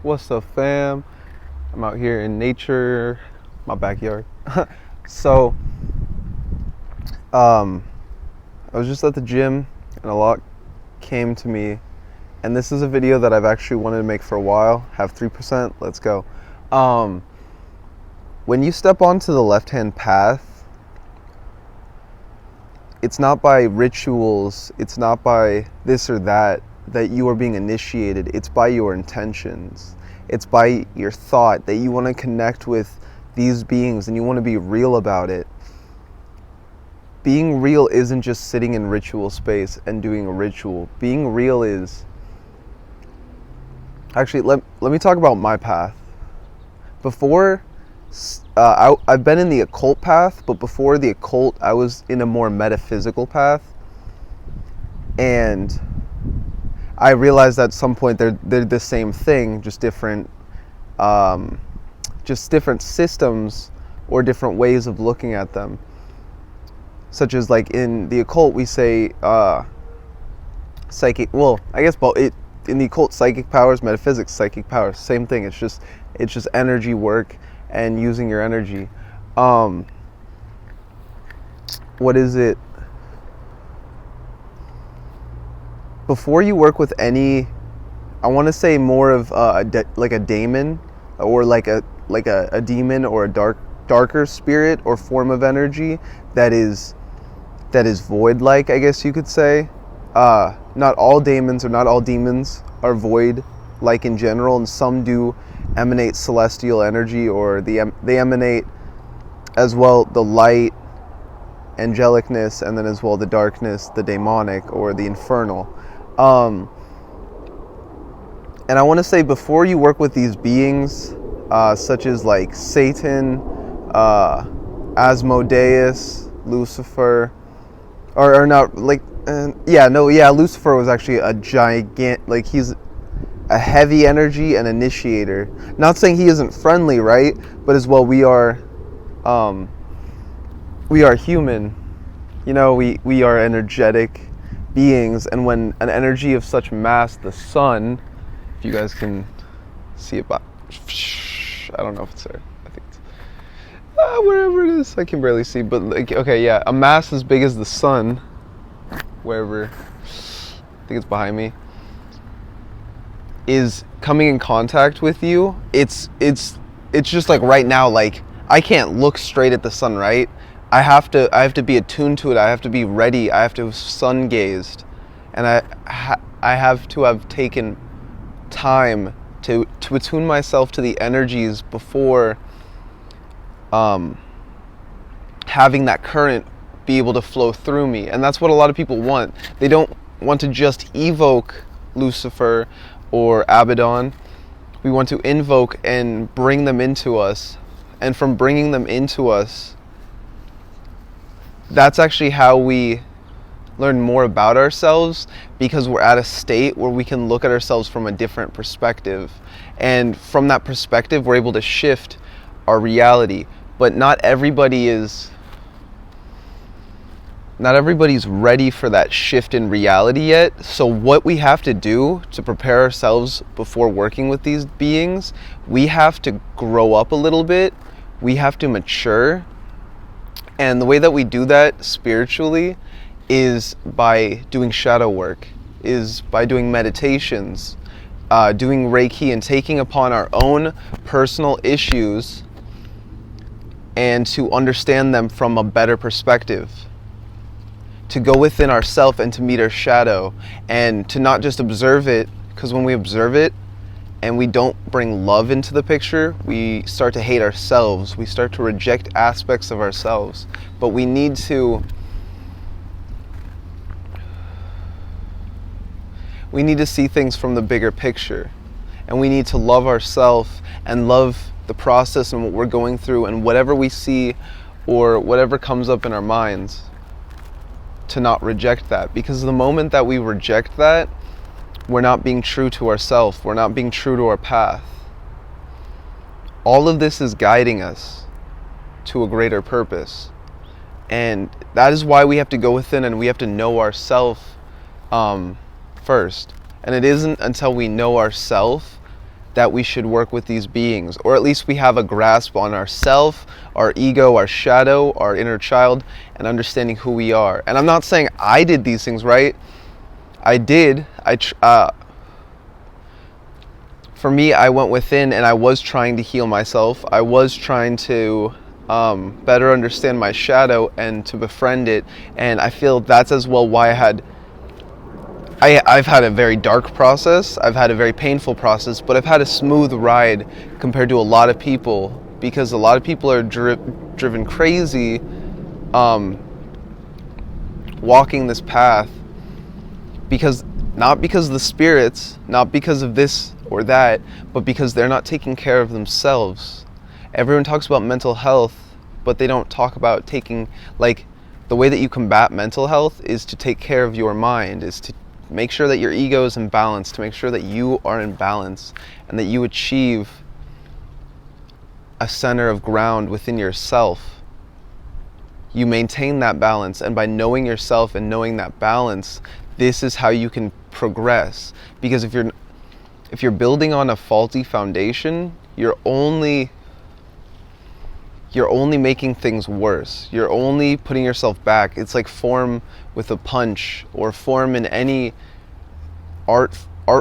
What's up, fam? I'm out here in nature, my backyard. So, I was just at the gym and a lot came to me, and this is a video that I've actually wanted to make for a while. Have 3%, let's go. When you step onto the left-hand path, it's not by rituals, it's not by this or that you are being initiated. It's by your intentions. It's by your thought that you want to connect with these beings and you want to be real about it. Being real isn't just sitting in ritual space and doing a ritual. Being real is... Actually, let me talk about my path. Before, I've been in the occult path, but before the occult, I was in a more metaphysical path. And I realized at some point they're the same thing, just different systems or different ways of looking at them. Such as, like, in the occult we say psychic. Well, I guess in the occult, psychic powers, metaphysics, psychic powers, same thing. It's just energy work and using your energy. What is it? Before you work with any, I want to say more of like a daemon, or like a demon or a darker spirit or form of energy that is void-like, I guess you could say. Not all daemons or not all demons are void-like in general, and some do emanate celestial energy, or they emanate as well the light, angelicness, and then as well the darkness, the demonic or the infernal. And I want to say, before you work with these beings, such as like Satan, Asmodeus, Lucifer, or not, like, Lucifer was actually a gigant, like, he's a heavy energy and initiator. Not saying he isn't friendly, right? But as well, we are human. You know, we are energetic beings, and when an energy of such mass, the sun, if you guys can see it, I don't know if it's there. I think it's wherever it is. I can barely see, but like, okay, yeah, a mass as big as the sun, wherever, I think it's behind me, is coming in contact with you. It's just like right now, like, I can't look straight at the sun, right? I have to be attuned to it. I have to be ready. I have to have sun gazed, and I have to have taken time to attune myself to the energies before having that current be able to flow through me. And that's what a lot of people want. They don't want to just evoke Lucifer or Abaddon. We want to invoke and bring them into us, and from bringing them into us, that's actually how we learn more about ourselves, because we're at a state where we can look at ourselves from a different perspective, and from that perspective we're able to shift our reality. But not everybody's ready for that shift in reality yet. So what we have to do to prepare ourselves before working with these beings, we have to grow up a little bit, we have to mature. And the way that we do that spiritually is by doing shadow work, is by doing meditations, doing Reiki, and taking upon our own personal issues and to understand them from a better perspective. To go within ourselves and to meet our shadow, and to not just observe it, because when we observe it and we don't bring love into the picture, we start to hate ourselves. We start to reject aspects of ourselves. But we need to see things from the bigger picture. And we need to love ourselves and love the process and what we're going through, and whatever we see or whatever comes up in our minds, to not reject that. Because the moment that we reject that, we're not being true to ourselves. We're not being true to our path. All of this is guiding us to a greater purpose. And that is why we have to go within and we have to know ourselves first. And it isn't until we know ourselves that we should work with these beings, or at least we have a grasp on ourself, our ego, our shadow, our inner child, and understanding who we are. And I'm not saying I did these things, right? For me, I went within and I was trying to heal myself. I was trying to better understand my shadow and to befriend it. And I feel that's as well why I've had a very dark process. I've had a very painful process, but I've had a smooth ride compared to a lot of people, because a lot of people are driven crazy walking this path, not because of the spirits, not because of this or that, but because they're not taking care of themselves. Everyone talks about mental health, but they don't talk about taking, like, the way that you combat mental health is to take care of your mind, is to make sure that your ego is in balance, to make sure that you are in balance, and that you achieve a center of ground within yourself. You maintain that balance, and by knowing yourself and knowing that balance, this is how you can progress. Because if you're building on a faulty foundation, you're only making things worse. You're only putting yourself back. It's like form with a punch, or form in any art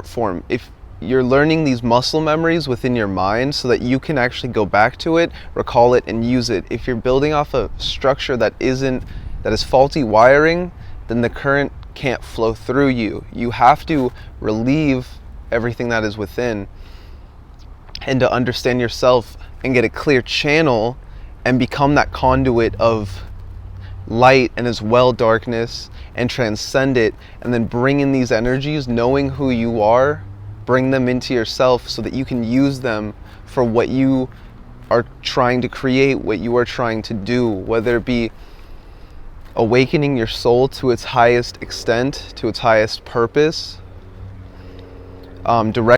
form. If you're learning these muscle memories within your mind so that you can actually go back to it, recall it, and use it. If you're building off a structure that is faulty wiring, then the current can't flow through you. You have to relieve everything that is within, and to understand yourself and get a clear channel and become that conduit of light and as well darkness, and transcend it, and then bring in these energies, knowing who you are, bring them into yourself so that you can use them for what you are trying to create, what you are trying to do, whether it be awakening your soul to its highest extent, to its highest purpose, direct